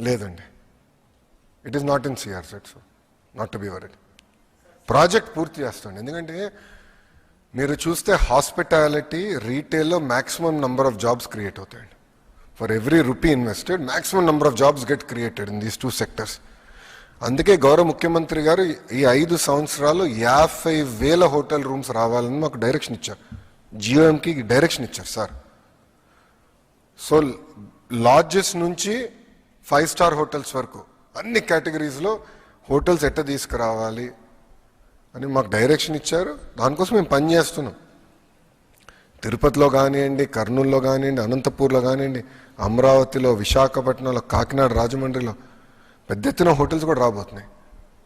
లేదండి, it is not in CR set, so not to be worried. Project పూర్తి చేస్తాండి. ఎందుకంటే మీరు చూస్తే హాస్పిటాలిటీ, రీటైల్లో maximum number of jobs create అవుతాయండి. For every rupee invested maximum number of jobs get created in these 2 sectors. అందుకే గౌరవ ముఖ్యమంత్రి గారు ఈ 5 సంవత్సరాలు 50,000 హోటల్ రూమ్స్ రావాలని మాకు డైరెక్షన్ ఇచ్చారు. జియోఎంకి డైరెక్షన్ ఇచ్చారు సార్. సో లాడ్జెస్ నుంచి 5 స్టార్ హోటల్స్ వరకు అన్ని కేటగిరీస్లో హోటల్స్ ఎట్ట తీసుకురావాలి అని మాకు డైరెక్షన్ ఇచ్చారు. దానికోసం మేము పనిచేస్తున్నాం. తిరుపతిలో కానివ్వండి, కర్నూలులో కానివ్వండి, అనంతపూర్లో కానివ్వండి, అమరావతిలో, విశాఖపట్నంలో, కాకినాడ, రాజమండ్రిలో పెద్ద ఎత్తున హోటల్స్ కూడా రాబోతున్నాయి.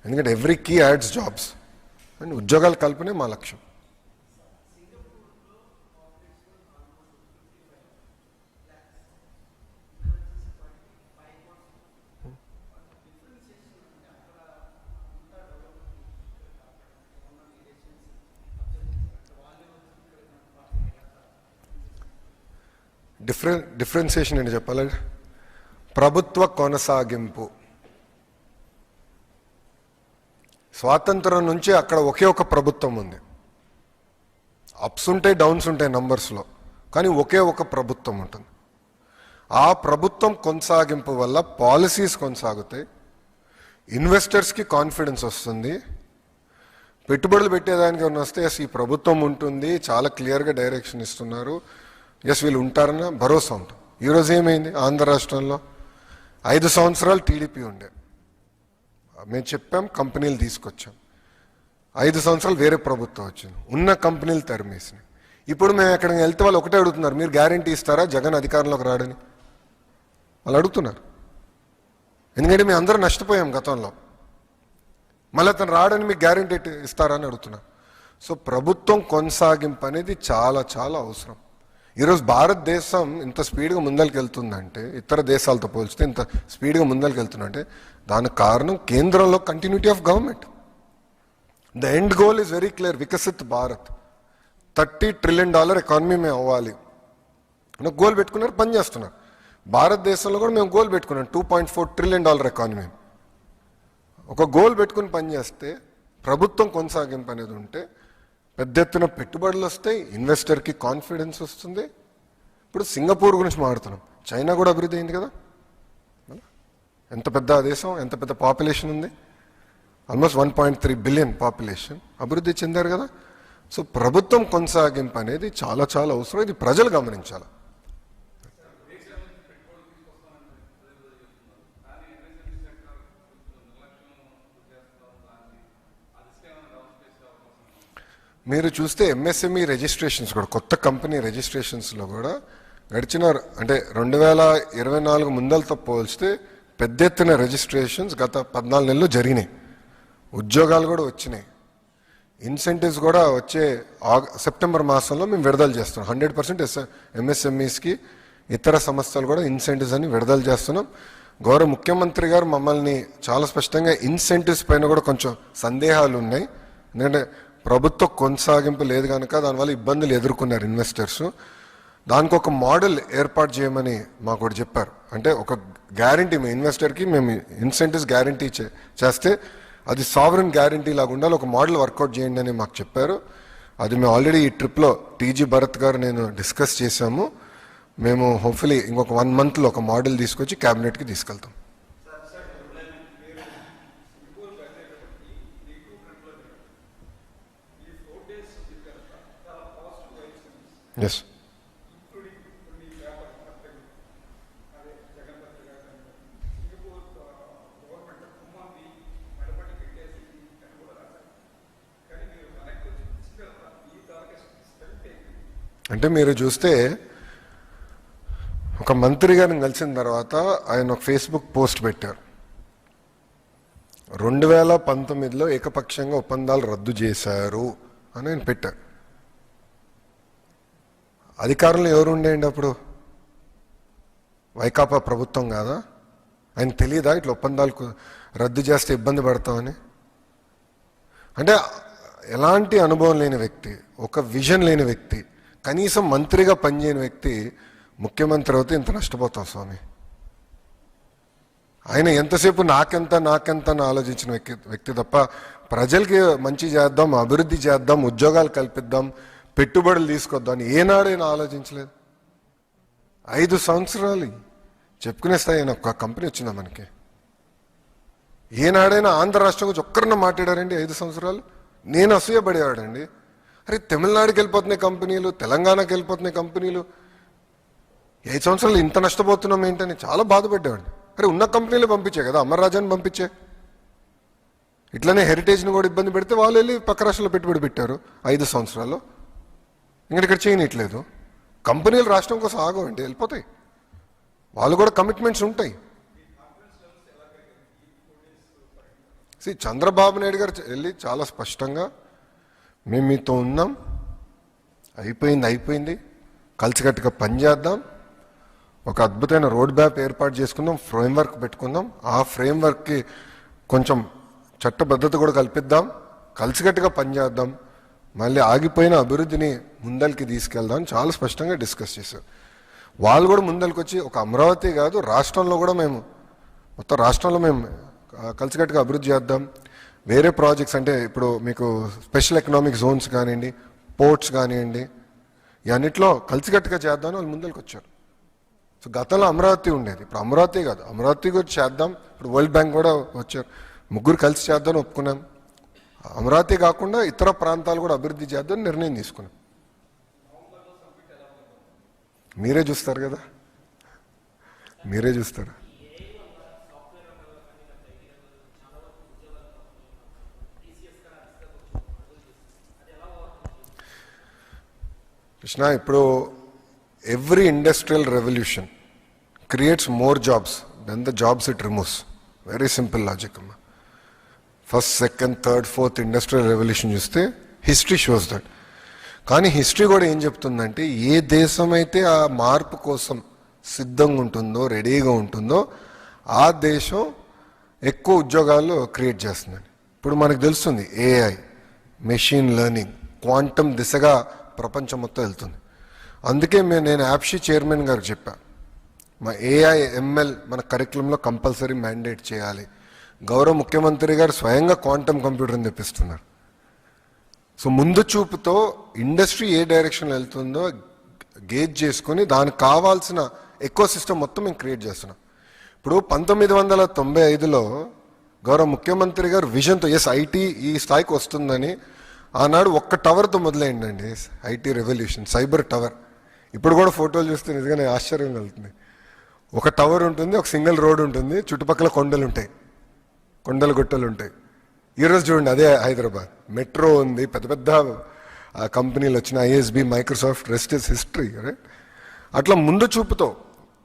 ఎందుకంటే ఎవ్రీ కీ యాడ్స్ జాబ్స్ అండ్ ఉద్యోగాల కల్పనే మా లక్ష్యం. డిఫరెన్సియేషన్ ఏంటి చెప్పాలి? ప్రభుత్వ కొనసాగింపు. స్వాతంత్రం నుంచి అక్కడ ఒకే ఒక ప్రభుత్వం ఉంది. అప్స్ ఉంటాయి, డౌన్స్ ఉంటాయి నంబర్స్లో, కానీ ఒకే ఒక ప్రభుత్వం ఉంటుంది. ఆ ప్రభుత్వం కొనసాగింపు వల్ల పాలసీస్ కొనసాగుతాయి, ఇన్వెస్టర్స్కి కాన్ఫిడెన్స్ వస్తుంది. పెట్టుబడులు పెట్టేదానికి వస్తే ఎస్ ఈ ప్రభుత్వం ఉంటుంది, చాలా క్లియర్గా డైరెక్షన్ ఇస్తున్నారు, ఎస్ వీళ్ళు ఉంటారన్న భరోసా ఉంటుంది. ఈరోజు ఏమైంది? ఆంధ్ర రాష్ట్రంలో 5 సంవత్సరాలు టీడీపీ ఉండే, మేము చెప్పాం, కంపెనీలు తీసుకొచ్చాం. 5 సంవత్సరాలు వేరే ప్రభుత్వం వచ్చింది, ఉన్న కంపెనీలు తరిమేసినాయి. ఇప్పుడు మేము ఎక్కడికి వెళ్తే వాళ్ళు ఒకటే అడుగుతున్నారు, మీరు గ్యారంటీ ఇస్తారా జగన్ అధికారంలోకి రాడని వాళ్ళు అడుగుతున్నారు. ఎందుకంటే మేము అందరూ నష్టపోయాం గతంలో, మళ్ళీ అతను రాడని మీకు గ్యారంటీ ఇస్తారా అని అడుగుతున్నారు. సో ప్రభుత్వం కొనసాగింపు అనేది చాలా చాలా అవసరం. ఈరోజు భారతదేశం ఇంత స్పీడ్గా ముందరికి వెళ్తుందంటే, ఇతర దేశాలతో పోల్చితే ఇంత స్పీడ్గా ముందరికి వెళ్తుందంటే దానికి కారణం కేంద్రంలో continuity of government. The end goal is very clear, Viksit Bharat. $30 trillion economy మేము అవ్వాలి గోల్ పెట్టుకున్నారు, పని చేస్తున్నారు. భారతదేశంలో కూడా మేము గోల్ పెట్టుకున్నాం, $2.4 ట్రిలియన్ ఎకానమీ. ఒక గోల్ పెట్టుకుని పనిచేస్తే, ప్రభుత్వం కొనసాగింపు అనేది ఉంటే పెద్ద ఎత్తున పెట్టుబడులు వస్తాయి, ఇన్వెస్టర్కి కాన్ఫిడెన్స్ వస్తుంది. ఇప్పుడు సింగపూర్ గురించి మాట్లాడుతున్నాం, చైనా కూడా అభివృద్ధి అయింది కదా. ఎంత పెద్ద దేశం, ఎంత పెద్ద పాపులేషన్ ఉంది, ఆల్మోస్ట్ 1.3 బిలియన్ పాపులేషన్, అభివృద్ధి చెందారు కదా. సో ప్రభుత్వం కొనసాగింపు అనేది చాలా చాలా అవసరం, ఇది ప్రజలు గమనించాలి. మీరు చూస్తే ఎంఎస్ఎంఈ రిజిస్ట్రేషన్స్ కూడా, కొత్త కంపెనీ రిజిస్ట్రేషన్స్లో కూడా గడిచిన అంటే 2024 ముందలతో పోల్చితే పెద్ద ఎత్తున రిజిస్ట్రేషన్స్ గత 14 నెలలు జరిగినాయి. ఉద్యోగాలు కూడా వచ్చినాయి, ఇన్సెంటివ్స్ కూడా వచ్చే సెప్టెంబర్ మాసంలో మేము విడుదల చేస్తున్నాం. 100% ఎంఎస్ఎంఈస్కి ఇతర సంస్థలు కూడా ఇన్సెంటివ్స్ అని విడుదల చేస్తున్నాం. గౌరవ ముఖ్యమంత్రి గారు మమ్మల్ని చాలా స్పష్టంగా ఇన్సెంటివ్స్ పైన కూడా కొంచెం సందేహాలు ఉన్నాయి. ఎందుకంటే ప్రభుత్వ కొనసాగింపు లేదు కనుక దానివల్ల ఇబ్బందులు ఎదుర్కొన్నారు ఇన్వెస్టర్స్. దానికి ఒక మోడల్ ఏర్పాటు చేయమని మాకు కూడా చెప్పారు. అంటే ఒక గ్యారంటీ, మేము ఇన్వెస్టర్కి మేము ఇన్సెంటివ్స్ గ్యారంటీ చేస్తే అది సావరెన్ గ్యారంటీ లాగా ఉండాలి, ఒక మోడల్ వర్కౌట్ చేయండి అని మాకు చెప్పారు. అది మేము ఆల్రెడీ ఈ ట్రిప్లో టీజీ భరత్ గారు నేను డిస్కస్ చేశాము. మేము హోప్ఫుల్లీ ఇంకొక 1 మంత్లో ఒక మోడల్ తీసుకొచ్చి క్యాబినెట్కి తీసుకెళ్తాం. ఎస్, అంటే మీరు చూస్తే ఒక మంత్రి గారిని కలిసిన తర్వాత ఆయన ఒక ఫేస్బుక్ పోస్ట్ పెట్టారు, 2019లో ఏకపక్షంగా ఒప్పందాలు రద్దు చేశారు అని ఆయన పెట్టారు. అధికారంలో ఎవరు ఉండేయండి అప్పుడు? వైకాపా ప్రభుత్వం కాదా? ఆయన తెలియదా ఇట్లా ఒప్పందాలు రద్దు చేస్తే ఇబ్బంది పడతామని? అంటే ఎలాంటి అనుభవం లేని వ్యక్తి, ఒక విజన్ లేని వ్యక్తి, కనీసం మంత్రిగా పనిచేయని వ్యక్తి ముఖ్యమంత్రి అవుతే ఇంత నష్టపోతాం స్వామి. ఆయన ఎంతసేపు నాకెంత నాకెంత అని ఆలోచించిన వ్యక్తి తప్ప ప్రజలకి మంచి చేద్దాం, అభివృద్ధి చేద్దాం, ఉద్యోగాలు కల్పిద్దాం, పెట్టుబడులు తీసుకొద్దాం అని ఏనాడైనా ఆలోచించలేదు. 5 సంవత్సరాలు చెప్పుకునే స్థాయి ఒక కంపెనీ వచ్చిందా మనకి? ఏనాడైనా ఆంధ్ర రాష్ట్రం గురించి ఒక్కరన్నా మాట్లాడారండి 5 సంవత్సరాలు? నేను అసూయపడేవాడండి. అరే తమిళనాడుకి వెళ్ళిపోతున్నాయి కంపెనీలు, తెలంగాణకి వెళ్ళిపోతున్నాయి కంపెనీలు, 5 సంవత్సరాలు ఇంత నష్టపోతున్నాం ఏంటని చాలా బాధపడ్డాడు. అరే ఉన్న కంపెనీలు పంపించే కదా, అమర్రాజాని పంపించే. ఇట్లనే హెరిటేజ్ని కూడా ఇబ్బంది పెడితే వాళ్ళు వెళ్ళి పక్క రాష్ట్రంలో పెట్టుబడి పెట్టారు 5 సంవత్సరాల్లో. ఇక్కడ చేయనట్లేదు. కంపెనీలు రాష్ట్రం కోసం ఆగవండి, వెళ్ళిపోతాయి. వాళ్ళు కూడా కమిట్మెంట్స్ ఉంటాయి. చంద్రబాబు నాయుడు గారు వెళ్ళి చాలా స్పష్టంగా మేము మీతో ఉన్నాం, అయిపోయింది, కలిసికట్టుగా పనిచేద్దాం, ఒక అద్భుతమైన రోడ్ మ్యాప్ ఏర్పాటు చేసుకుందాం, ఫ్రేమ్వర్క్ పెట్టుకుందాం, ఆ ఫ్రేమ్వర్క్కి కొంచెం చట్టబద్ధత కూడా కల్పిద్దాం, కలిసికట్టుగా పనిచేద్దాం, మళ్ళీ ఆగిపోయిన అభివృద్ధిని ముందరికి తీసుకెళ్దాం అని చాలా స్పష్టంగా డిస్కస్ చేశారు. వాళ్ళు కూడా ముందరికి వచ్చి ఒక అమరావతి కాదు రాష్ట్రంలో కూడా మొత్తం రాష్ట్రంలో మేము కలిసికట్టుగా అభివృద్ధి చేద్దాం, వేరే ప్రాజెక్ట్స్ అంటే ఇప్పుడు మీకు స్పెషల్ ఎకనామిక్ జోన్స్ కానివ్వండి, పోర్ట్స్ కానివ్వండి, ఇవన్నిట్లో కలిసికట్టుగా చేద్దామని వాళ్ళు ముందరికి వచ్చారు. సో గతంలో అమరావతి ఉండేది, ఇప్పుడు అమరావతి కాదు, అమరావతి గురించి చేద్దాం. ఇప్పుడు వరల్డ్ బ్యాంక్ కూడా వచ్చారు, ముగ్గురు కలిసి చేద్దామని ఒప్పుకున్నాం. అమరావతి కాకుండా ఇతర ప్రాంతాలు కూడా అభివృద్ధి చేద్దామని నిర్ణయం తీసుకున్నాం. మీరే చూస్తారు కదా, మీరే చూస్తారు. కృష్ణ, ఇప్పుడు every industrial revolution creates more jobs than the jobs it removes. Very simple logic అమ్మా. First, second, third, fourth industrial revolution చూస్తే హిస్టరీ షోస్ దట్. కానీ హిస్టరీ కూడా ఏం చెప్తుందంటే ఏ దేశం అయితే ఆ మార్పు కోసం సిద్ధంగా ఉంటుందో, రెడీగా ఉంటుందో, ఆ దేశం ఎక్కువ ఉద్యోగాలు క్రియేట్ చేస్తుందని. ఇప్పుడు మనకు తెలుస్తుంది ఏఐ, మెషిన్ లెర్నింగ్, క్వాంటమ్ దిశగా ప్రపంచం మొత్తం వెళ్తుంది. అందుకే నేను యాప్షీ చైర్మన్ గారికి చెప్పా, మా ఏఐ ఎంఎల్ మన కరికులంలో కంపల్సరీ మ్యాండేట్ చేయాలి. గౌరవ ముఖ్యమంత్రి గారు స్వయంగా క్వాంటమ్ కంప్యూటర్ని తెప్పిస్తున్నారు. సో ముందు చూపుతో ఇండస్ట్రీ ఏ డైరెక్షన్లో వెళ్తుందో గేజ్ చేసుకొని దానికి కావాల్సిన ఎకో సిస్టమ్ మొత్తం మేము క్రియేట్ చేస్తున్నాం. ఇప్పుడు 1995లో గౌరవ ముఖ్యమంత్రి గారు విజన్తో ఐటీ ఈ స్థాయికి వస్తుందని ఆనాడు ఒక్క టవర్తో మొదలైందండి ఐటీ రెవల్యూషన్, సైబర్ టవర్. ఇప్పుడు కూడా ఫోటోలు చూస్తే నిజంగానే ఆశ్చర్యం కలుగుతుంది. ఒక టవర్ ఉంటుంది, ఒక సింగిల్ రోడ్ ఉంటుంది, చుట్టుపక్కల కొండలు ఉంటాయి, కొండలు గుట్టలు ఉంటాయి. ఈరోజు చూడండి అదే హైదరాబాద్, మెట్రో ఉంది, పెద్ద పెద్ద కంపెనీలు వచ్చిన ISB, Microsoft, rest is history. Right? అట్లా ముందు చూపుతో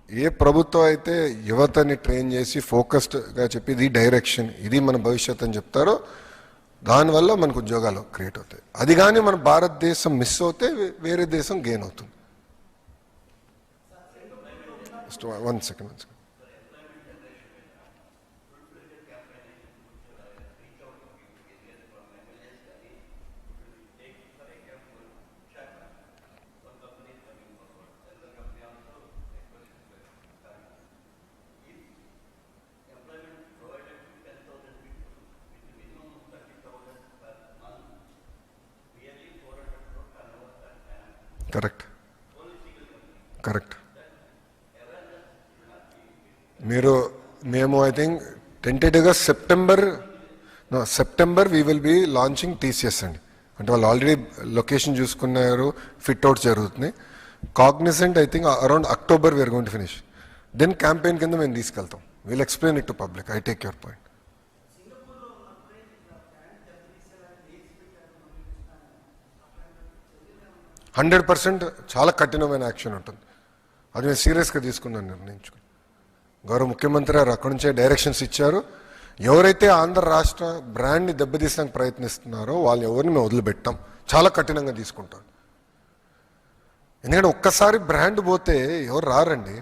ఏ ప్రభుత్వం అయితే యువతని ట్రైన్ చేసి ఫోకస్డ్గా చెప్పి ఇది డైరెక్షన్, ఇది మన భవిష్యత్ అని చెప్తారో దానివల్ల మనకు ఉద్యోగాలు క్రియేట్ అవుతాయి. అది కానీ మన భారతదేశం మిస్ అవుతే వేరే దేశం గెయిన్ అవుతుంది. One second. కరెక్ట్. మేము ఐ థింక్ టెంటేటివ్గా September we will be launching TCS అండి. అంటే వాళ్ళు ఆల్రెడీ లొకేషన్ చూసుకున్నారు, ఫిట్ అవుట్ జరుగుతుంది. Cognizant I think around October we are going to finish. Then campaign కింద మేము తీసుకెళ్తాం. Will explain it to public. I take your point. Hundred 100% చాలా కఠినమైన యాక్షన్ ఉంటుంది. అది మేము సీరియస్గా తీసుకుందని నిర్ణయించుకున్నాం. గౌరవ ముఖ్యమంత్రి గారు అక్కడి నుంచే డైరెక్షన్స్ ఇచ్చారు. ఎవరైతే ఆంధ్ర రాష్ట్ర బ్రాండ్ని దెబ్బతీసడానికి ప్రయత్నిస్తున్నారో వాళ్ళు ఎవరిని మేము వదిలిపెట్టాం, చాలా కఠినంగా తీసుకుంటాం. ఎందుకంటే ఒక్కసారి బ్రాండ్ పోతే ఎవరు రారండి.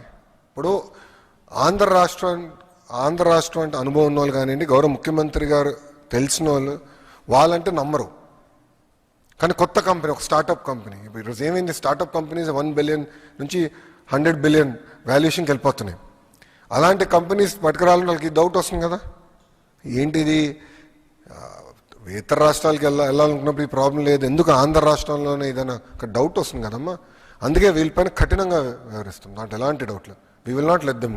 ఇప్పుడు ఆంధ్ర రాష్ట్రం అంటే అనుభవం ఉన్న వాళ్ళు కానివ్వండి, గౌరవ ముఖ్యమంత్రి గారు తెలిసిన వాళ్ళంటే నమ్మరు. కానీ కొత్త కంపెనీ, ఒక స్టార్టప్ కంపెనీ, ఇప్పుడు ఈరోజు ఏమైంది, స్టార్టప్ కంపెనీస్ 1 బిలియన్ నుంచి 100 బిలియన్ వాల్యుయేషన్కి వెళ్ళిపోతున్నాయి. అలాంటి కంపెనీస్ పట్టుకురావాలని వాళ్ళకి డౌట్ వస్తుంది కదా, ఏంటిది ఇతర రాష్ట్రాలకు వెళ్ళాలనుకున్నప్పుడు ఈ ప్రాబ్లం లేదు, ఎందుకు ఆంధ్ర రాష్ట్రంలోనే ఏదైనా ఒక డౌట్ వస్తుంది కదమ్మా. అందుకే వీళ్ళపైన కఠినంగా వ్యవహరిస్తాం, దాంట్లో ఎలాంటి డౌట్ లేదు. We will not let them.